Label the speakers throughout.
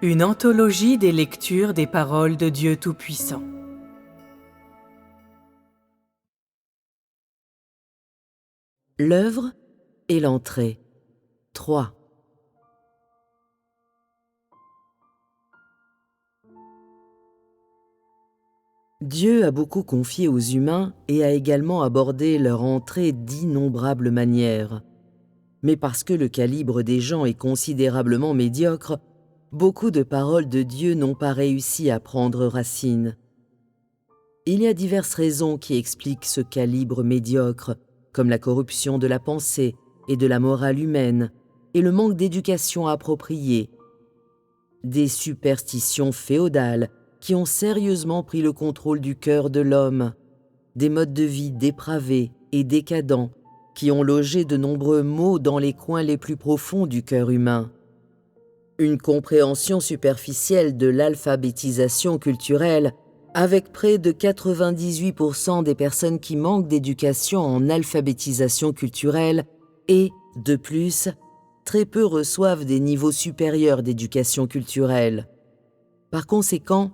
Speaker 1: Une anthologie des lectures des paroles de Dieu Tout-Puissant.
Speaker 2: L'œuvre et l'entrée. 3. Dieu a beaucoup confié aux humains et a également abordé leur entrée d'innombrables manières. Mais parce que le calibre des gens est considérablement médiocre, beaucoup de paroles de Dieu n'ont pas réussi à prendre racine. Il y a diverses raisons qui expliquent ce calibre médiocre, comme la corruption de la pensée et de la morale humaine, et le manque d'éducation appropriée. Des superstitions féodales qui ont sérieusement pris le contrôle du cœur de l'homme, des modes de vie dépravés et décadents qui ont logé de nombreux maux dans les coins les plus profonds du cœur humain. Une compréhension superficielle de l'alphabétisation culturelle, avec près de 98% des personnes qui manquent d'éducation en alphabétisation culturelle et, de plus, très peu reçoivent des niveaux supérieurs d'éducation culturelle. Par conséquent,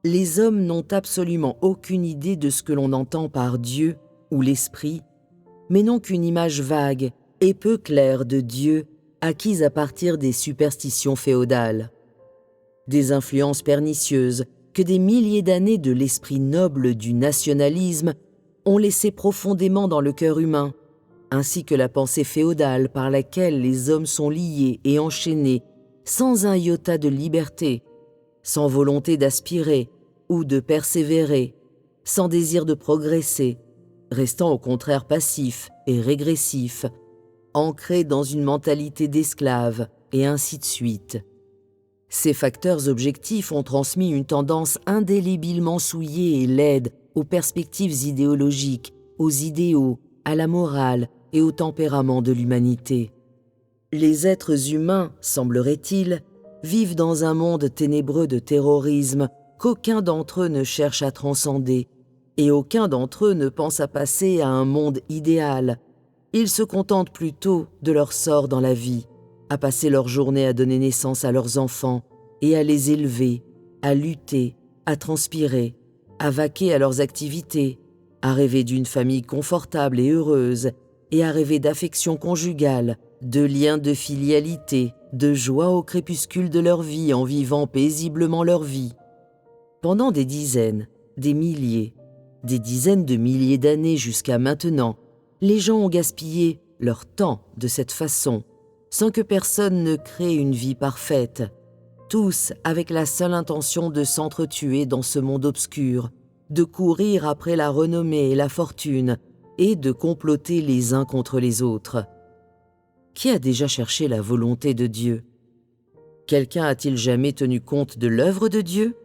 Speaker 2: les hommes n'ont absolument aucune idée de ce que l'on entend par Dieu ou l'Esprit, mais n'ont qu'une image vague et peu claire de Dieu acquise à partir des superstitions féodales. Des influences pernicieuses que des milliers d'années de l'esprit noble du nationalisme ont laissé profondément dans le cœur humain, ainsi que la pensée féodale par laquelle les hommes sont liés et enchaînés sans un iota de liberté, sans volonté d'aspirer ou de persévérer, sans désir de progresser, restant au contraire passifs et régressifs, ancrés dans une mentalité d'esclave, et ainsi de suite. Ces facteurs objectifs ont transmis une tendance indélébilement souillée et laide aux perspectives idéologiques, aux idéaux, à la morale et au tempérament de l'humanité. Les êtres humains, semblerait-il, vivent dans un monde ténébreux de terrorisme qu'aucun d'entre eux ne cherche à transcender, et aucun d'entre eux ne pense à passer à un monde idéal. Ils se contentent plutôt de leur sort dans la vie, à passer leur journée à donner naissance à leurs enfants et à les élever, à lutter, à transpirer, à vaquer à leurs activités, à rêver d'une famille confortable et heureuse et à rêver d'affection conjugale, de liens de filialité, de joie au crépuscule de leur vie en vivant paisiblement leur vie. Pendant des dizaines, des milliers, des dizaines de milliers d'années jusqu'à maintenant, les gens ont gaspillé leur temps de cette façon, sans que personne ne crée une vie parfaite, tous avec la seule intention de s'entretuer dans ce monde obscur, de courir après la renommée et la fortune, et de comploter les uns contre les autres. Qui a déjà cherché la volonté de Dieu? Quelqu'un a-t-il jamais tenu compte de l'œuvre de Dieu?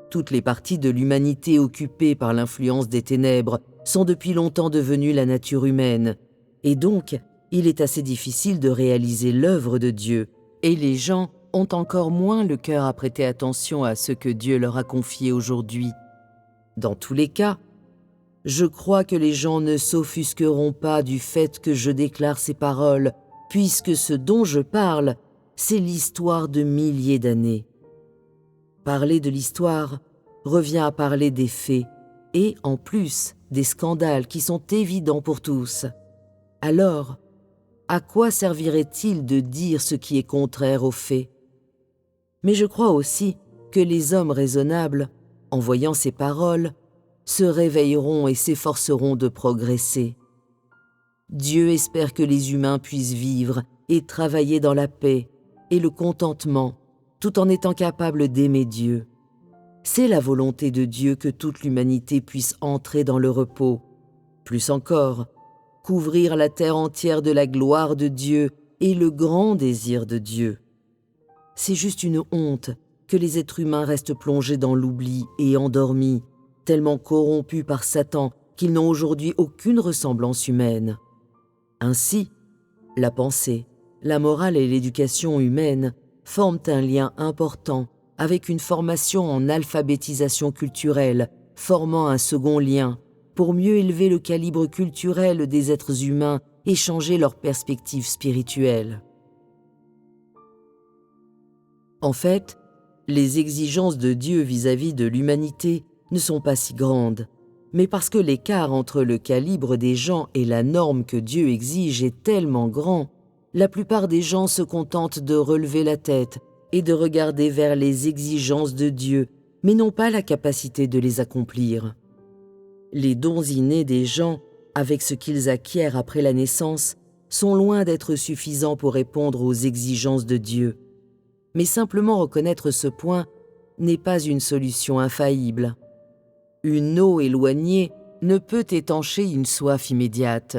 Speaker 2: Toutes les parties de l'humanité occupées par l'influence des ténèbres sont depuis longtemps devenues la nature humaine, et donc il est assez difficile de réaliser l'œuvre de Dieu, et les gens ont encore moins le cœur à prêter attention à ce que Dieu leur a confié aujourd'hui. Dans tous les cas, je crois que les gens ne s'offusqueront pas du fait que je déclare ces paroles, puisque ce dont je parle, c'est l'histoire de milliers d'années. Parler de l'histoire revient à parler des faits, et en plus des scandales qui sont évidents pour tous. Alors, à quoi servirait-il de dire ce qui est contraire aux faits? Mais je crois aussi que les hommes raisonnables, en voyant ces paroles, se réveilleront et s'efforceront de progresser. Dieu espère que les humains puissent vivre et travailler dans la paix et le contentement, tout en étant capables d'aimer Dieu. C'est la volonté de Dieu que toute l'humanité puisse entrer dans le repos. Plus encore, couvrir la terre entière de la gloire de Dieu est le grand désir de Dieu. C'est juste une honte que les êtres humains restent plongés dans l'oubli et endormis, tellement corrompus par Satan qu'ils n'ont aujourd'hui aucune ressemblance humaine. Ainsi, la pensée, la morale et l'éducation humaine forment un lien important avec une formation en alphabétisation culturelle, formant un second lien pour mieux élever le calibre culturel des êtres humains et changer leur perspective spirituelle. En fait, les exigences de Dieu vis-à-vis de l'humanité ne sont pas si grandes, mais parce que l'écart entre le calibre des gens et la norme que Dieu exige est tellement grand, la plupart des gens se contentent de relever la tête et de regarder vers les exigences de Dieu, mais n'ont pas la capacité de les accomplir. Les dons innés des gens, avec ce qu'ils acquièrent après la naissance, sont loin d'être suffisants pour répondre aux exigences de Dieu. Mais simplement reconnaître ce point n'est pas une solution infaillible. Une eau éloignée ne peut étancher une soif immédiate.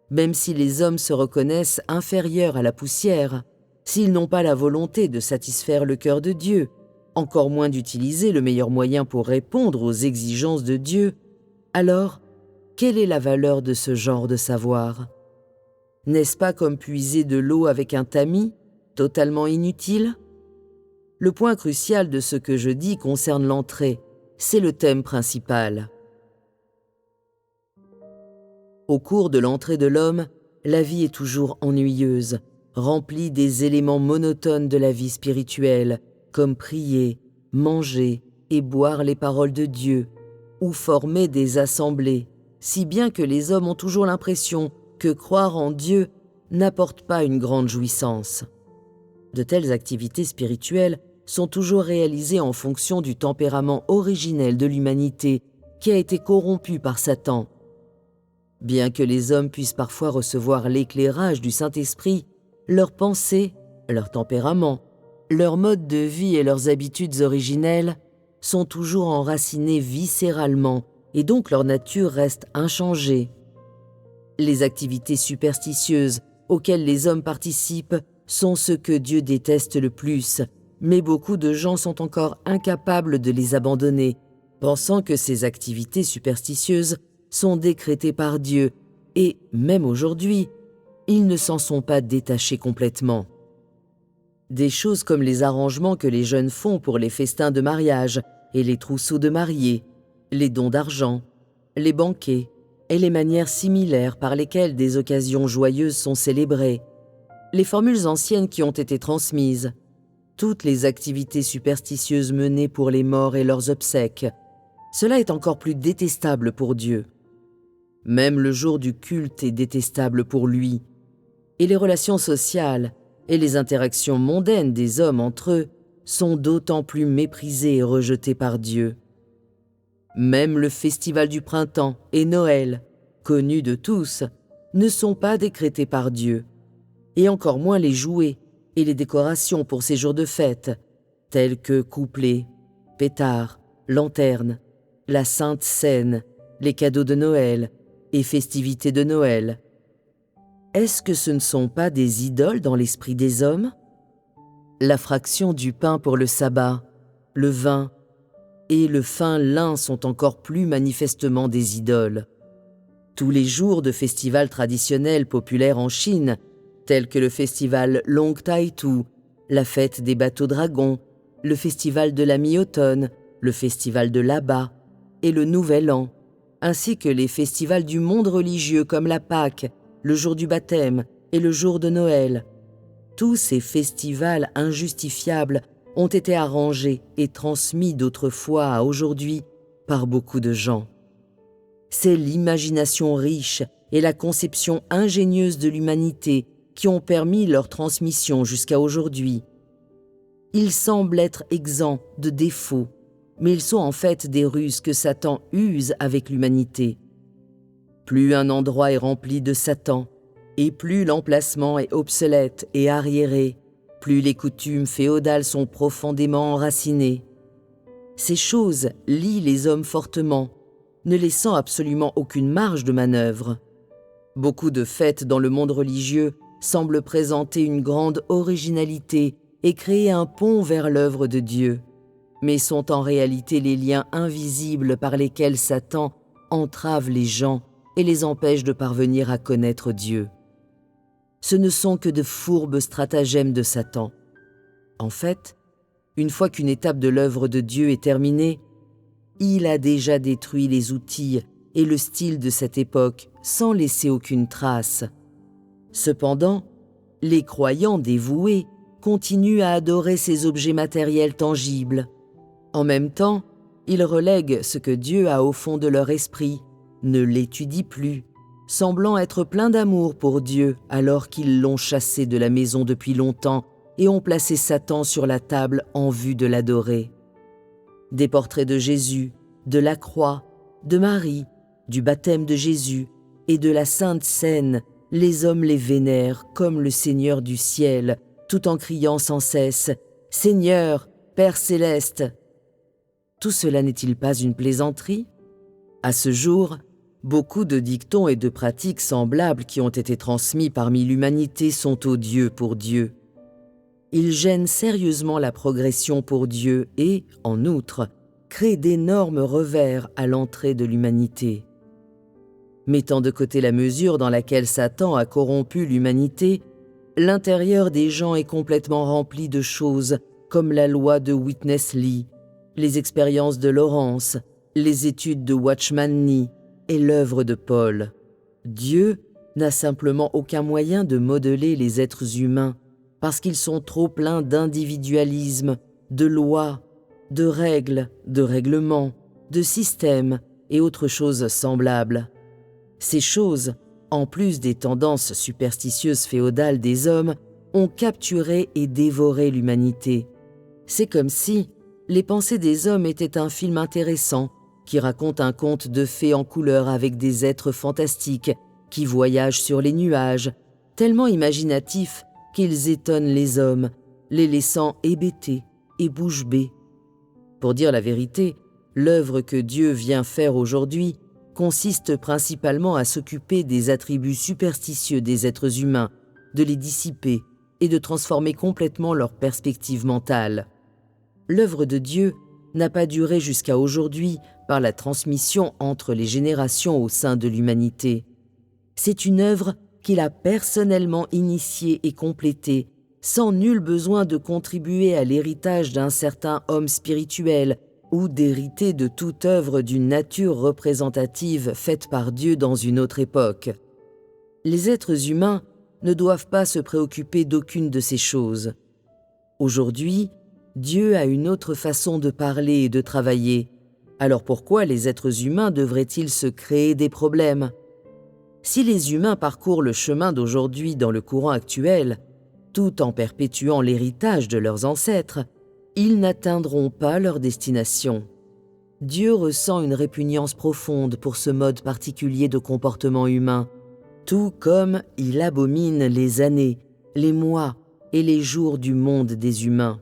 Speaker 2: Même si les hommes se reconnaissent inférieurs à la poussière, s'ils n'ont pas la volonté de satisfaire le cœur de Dieu, encore moins d'utiliser le meilleur moyen pour répondre aux exigences de Dieu, alors, quelle est la valeur de ce genre de savoir? N'est-ce pas comme puiser de l'eau avec un tamis, totalement inutile? Le point crucial de ce que je dis concerne l'entrée, c'est le thème principal. Au cours de l'entrée de l'homme, la vie est toujours ennuyeuse, remplie des éléments monotones de la vie spirituelle, comme prier, manger et boire les paroles de Dieu, ou former des assemblées, si bien que les hommes ont toujours l'impression que croire en Dieu n'apporte pas une grande jouissance. De telles activités spirituelles sont toujours réalisées en fonction du tempérament originel de l'humanité qui a été corrompu par Satan. Bien que les hommes puissent parfois recevoir l'éclairage du Saint-Esprit, leurs pensées, leur tempérament, leur mode de vie et leurs habitudes originelles sont toujours enracinés viscéralement et donc leur nature reste inchangée. Les activités superstitieuses auxquelles les hommes participent sont ce que Dieu déteste le plus, mais beaucoup de gens sont encore incapables de les abandonner, pensant que ces activités superstitieuses sont décrétées par Dieu et, même aujourd'hui, ils ne s'en sont pas détachés complètement. Des choses comme les arrangements que les jeunes font pour les festins de mariage et les trousseaux de mariés, les dons d'argent, les banquets et les manières similaires par lesquelles des occasions joyeuses sont célébrées, les formules anciennes qui ont été transmises, toutes les activités superstitieuses menées pour les morts et leurs obsèques, cela est encore plus détestable pour Dieu. Même le jour du culte est détestable pour lui, et les relations sociales et les interactions mondaines des hommes entre eux sont d'autant plus méprisées et rejetées par Dieu. Même le festival du printemps et Noël, connus de tous, ne sont pas décrétés par Dieu, et encore moins les jouets et les décorations pour ces jours de fête, tels que couplets, pétards, lanternes, la Sainte Seine, les cadeaux de Noël et festivités de Noël. Est-ce que ce ne sont pas des idoles dans l'esprit des hommes? La fraction du pain pour le sabbat, le vin et le fin lin sont encore plus manifestement des idoles. Tous les jours de festivals traditionnels populaires en Chine, tels que le festival Long Tai Tu, la fête des bateaux dragons, le festival de la mi-automne, le festival de l'Abba et le Nouvel An, ainsi que les festivals du monde religieux comme la Pâque, le jour du baptême et le jour de Noël. Tous ces festivals injustifiables ont été arrangés et transmis d'autrefois à aujourd'hui par beaucoup de gens. C'est l'imagination riche et la conception ingénieuse de l'humanité qui ont permis leur transmission jusqu'à aujourd'hui. Ils semblent être exempts de défauts, mais ils sont en fait des ruses que Satan use avec l'humanité. Plus un endroit est rempli de Satan, et plus l'emplacement est obsolète et arriéré, plus les coutumes féodales sont profondément enracinées. Ces choses lient les hommes fortement, ne laissant absolument aucune marge de manœuvre. Beaucoup de fêtes dans le monde religieux semblent présenter une grande originalité et créer un pont vers l'œuvre de Dieu, mais sont en réalité les liens invisibles par lesquels Satan entrave les gens et les empêche de parvenir à connaître Dieu. Ce ne sont que de fourbes stratagèmes de Satan. En fait, une fois qu'une étape de l'œuvre de Dieu est terminée, il a déjà détruit les outils et le style de cette époque sans laisser aucune trace. Cependant, les croyants dévoués continuent à adorer ces objets matériels tangibles. En même temps, ils relèguent ce que Dieu a au fond de leur esprit, ne l'étudient plus, semblant être pleins d'amour pour Dieu alors qu'ils l'ont chassé de la maison depuis longtemps et ont placé Satan sur la table en vue de l'adorer. Des portraits de Jésus, de la croix, de Marie, du baptême de Jésus et de la Sainte Seine, les hommes les vénèrent comme le Seigneur du ciel, tout en criant sans cesse « Seigneur, Père céleste !» Tout cela n'est-il pas une plaisanterie? À ce jour, beaucoup de dictons et de pratiques semblables qui ont été transmis parmi l'humanité sont odieux pour Dieu. Ils gênent sérieusement la progression pour Dieu et, en outre, créent d'énormes revers à l'entrée de l'humanité. Mettant de côté la mesure dans laquelle Satan a corrompu l'humanité, l'intérieur des gens est complètement rempli de choses comme la loi de Witness Lee, les expériences de Lawrence, les études de Watchman Nee et l'œuvre de Paul. Dieu n'a simplement aucun moyen de modeler les êtres humains parce qu'ils sont trop pleins d'individualisme, de lois, de règles, de règlements, de systèmes et autres choses semblables. Ces choses, en plus des tendances superstitieuses féodales des hommes, ont capturé et dévoré l'humanité. C'est comme si les pensées des hommes étaient un film intéressant qui raconte un conte de fées en couleur avec des êtres fantastiques qui voyagent sur les nuages, tellement imaginatifs qu'ils étonnent les hommes, les laissant hébétés et bouche bée. Pour dire la vérité, l'œuvre que Dieu vient faire aujourd'hui consiste principalement à s'occuper des attributs superstitieux des êtres humains, de les dissiper et de transformer complètement leur perspective mentale. L'œuvre de Dieu n'a pas duré jusqu'à aujourd'hui par la transmission entre les générations au sein de l'humanité. C'est une œuvre qu'il a personnellement initiée et complétée, sans nul besoin de contribuer à l'héritage d'un certain homme spirituel ou d'hériter de toute œuvre d'une nature représentative faite par Dieu dans une autre époque. Les êtres humains ne doivent pas se préoccuper d'aucune de ces choses. Aujourd'hui, Dieu a une autre façon de parler et de travailler. Alors pourquoi les êtres humains devraient-ils se créer des problèmes? Si les humains parcourent le chemin d'aujourd'hui dans le courant actuel, tout en perpétuant l'héritage de leurs ancêtres, ils n'atteindront pas leur destination. Dieu ressent une répugnance profonde pour ce mode particulier de comportement humain, tout comme il abomine les années, les mois et les jours du monde des humains.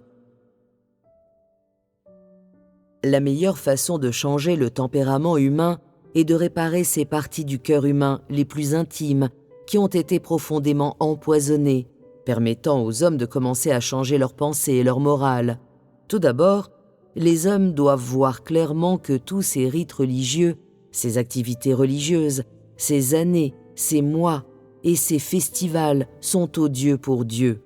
Speaker 2: La meilleure façon de changer le tempérament humain est de réparer ces parties du cœur humain les plus intimes qui ont été profondément empoisonnées, permettant aux hommes de commencer à changer leurs pensées et leur morale. Tout d'abord, les hommes doivent voir clairement que tous ces rites religieux, ces activités religieuses, ces années, ces mois et ces festivals sont odieux pour Dieu.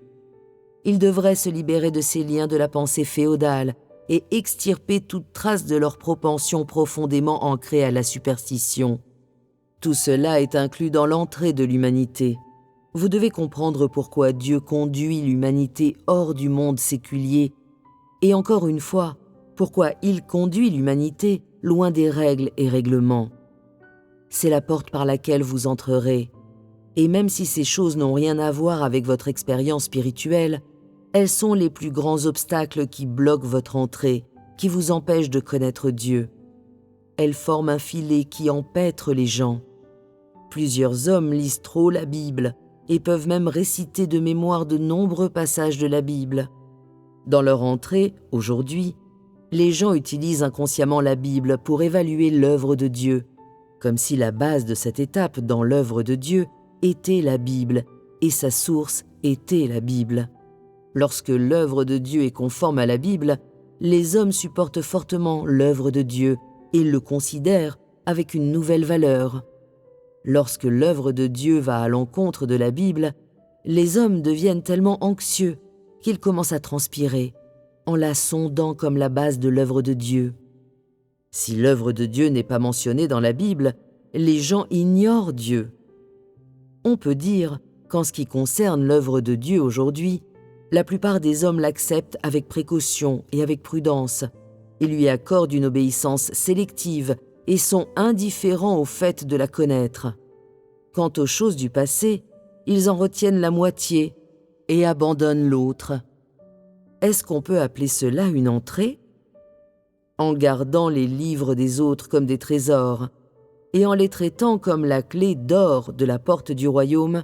Speaker 2: Ils devraient se libérer de ces liens de la pensée féodale et extirper toute trace de leur propension profondément ancrée à la superstition. Tout cela est inclus dans l'entrée de l'humanité. Vous devez comprendre pourquoi Dieu conduit l'humanité hors du monde séculier et encore une fois, pourquoi il conduit l'humanité loin des règles et règlements. C'est la porte par laquelle vous entrerez. Et même si ces choses n'ont rien à voir avec votre expérience spirituelle, elles sont les plus grands obstacles qui bloquent votre entrée, qui vous empêchent de connaître Dieu. Elles forment un filet qui empêtre les gens. Plusieurs hommes lisent trop la Bible et peuvent même réciter de mémoire de nombreux passages de la Bible. Dans leur entrée, aujourd'hui, les gens utilisent inconsciemment la Bible pour évaluer l'œuvre de Dieu, comme si la base de cette étape dans l'œuvre de Dieu était la Bible et sa source était la Bible. Lorsque l'œuvre de Dieu est conforme à la Bible, les hommes supportent fortement l'œuvre de Dieu et le considèrent avec une nouvelle valeur. Lorsque l'œuvre de Dieu va à l'encontre de la Bible, les hommes deviennent tellement anxieux qu'ils commencent à transpirer, en la sondant comme la base de l'œuvre de Dieu. Si l'œuvre de Dieu n'est pas mentionnée dans la Bible, les gens ignorent Dieu. On peut dire qu'en ce qui concerne l'œuvre de Dieu aujourd'hui, La plupart des hommes l'acceptent avec précaution et avec prudence. Ils lui accordent une obéissance sélective et sont indifférents au fait de la connaître. Quant aux choses du passé, ils en retiennent la moitié et abandonnent l'autre. Est-ce qu'on peut appeler cela une entrée? En gardant les livres des autres comme des trésors et en les traitant comme la clé d'or de la porte du royaume,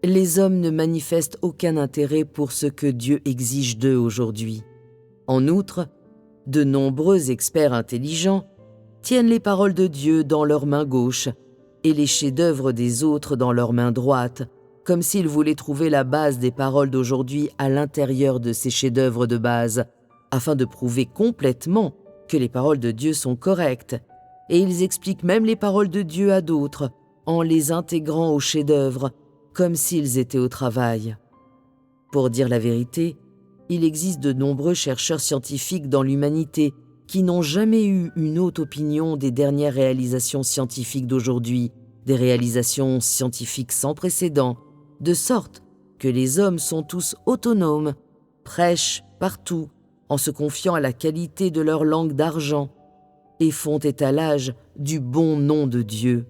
Speaker 2: les hommes ne manifestent aucun intérêt pour ce que Dieu exige d'eux aujourd'hui. En outre, de nombreux experts intelligents tiennent les paroles de Dieu dans leur main gauche et les chefs-d'œuvre des autres dans leur main droite, comme s'ils voulaient trouver la base des paroles d'aujourd'hui à l'intérieur de ces chefs-d'œuvre de base, afin de prouver complètement que les paroles de Dieu sont correctes, et ils expliquent même les paroles de Dieu à d'autres en les intégrant aux chefs-d'œuvre, comme s'ils étaient au travail. Pour dire la vérité, il existe de nombreux chercheurs scientifiques dans l'humanité qui n'ont jamais eu une haute opinion des dernières réalisations scientifiques d'aujourd'hui, des réalisations scientifiques sans précédent, de sorte que les hommes sont tous autonomes, prêchent partout, en se confiant à la qualité de leur langue d'argent, et font étalage du bon nom de Dieu.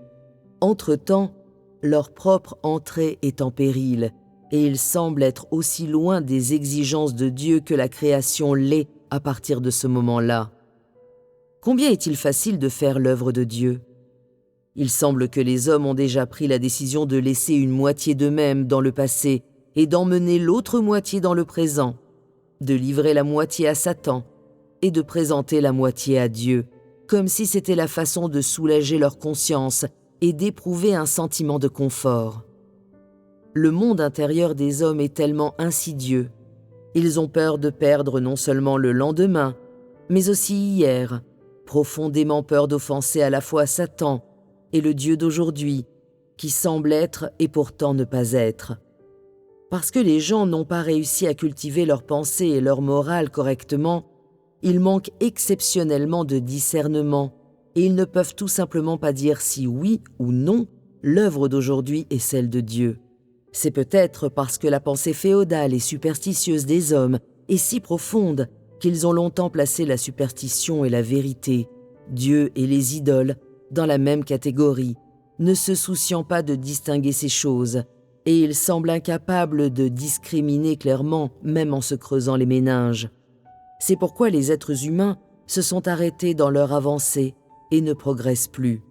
Speaker 2: Entre-temps, leur propre entrée est en péril, et ils semblent être aussi loin des exigences de Dieu que la création l'est à partir de ce moment-là. Combien est-il facile de faire l'œuvre de Dieu? Il semble que les hommes ont déjà pris la décision de laisser une moitié d'eux-mêmes dans le passé et d'emmener l'autre moitié dans le présent, de livrer la moitié à Satan et de présenter la moitié à Dieu, comme si c'était la façon de soulager leur conscience et d'éprouver un sentiment de confort. Le monde intérieur des hommes est tellement insidieux. Ils ont peur de perdre non seulement le lendemain, mais aussi hier, profondément peur d'offenser à la fois Satan et le Dieu d'aujourd'hui, qui semble être et pourtant ne pas être. Parce que les gens n'ont pas réussi à cultiver leur pensée et leur morale correctement, ils manquent exceptionnellement de discernement et ils ne peuvent tout simplement pas dire si oui ou non l'œuvre d'aujourd'hui est celle de Dieu. C'est peut-être parce que la pensée féodale et superstitieuse des hommes est si profonde qu'ils ont longtemps placé la superstition et la vérité, Dieu et les idoles, dans la même catégorie, ne se souciant pas de distinguer ces choses, et ils semblent incapables de discriminer clairement, même en se creusant les méninges. C'est pourquoi les êtres humains se sont arrêtés dans leur avancée et ne progressent plus.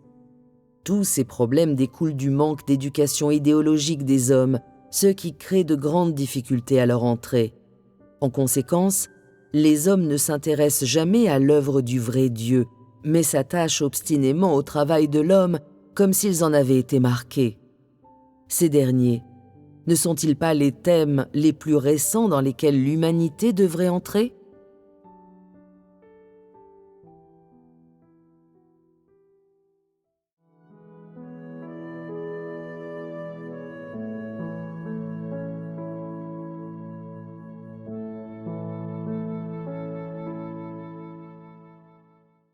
Speaker 2: Tous ces problèmes découlent du manque d'éducation idéologique des hommes, ce qui crée de grandes difficultés à leur entrée. En conséquence, les hommes ne s'intéressent jamais à l'œuvre du vrai Dieu, mais s'attachent obstinément au travail de l'homme comme s'ils en avaient été marqués. Ces derniers, ne sont-ils pas les thèmes les plus récents dans lesquels l'humanité devrait entrer?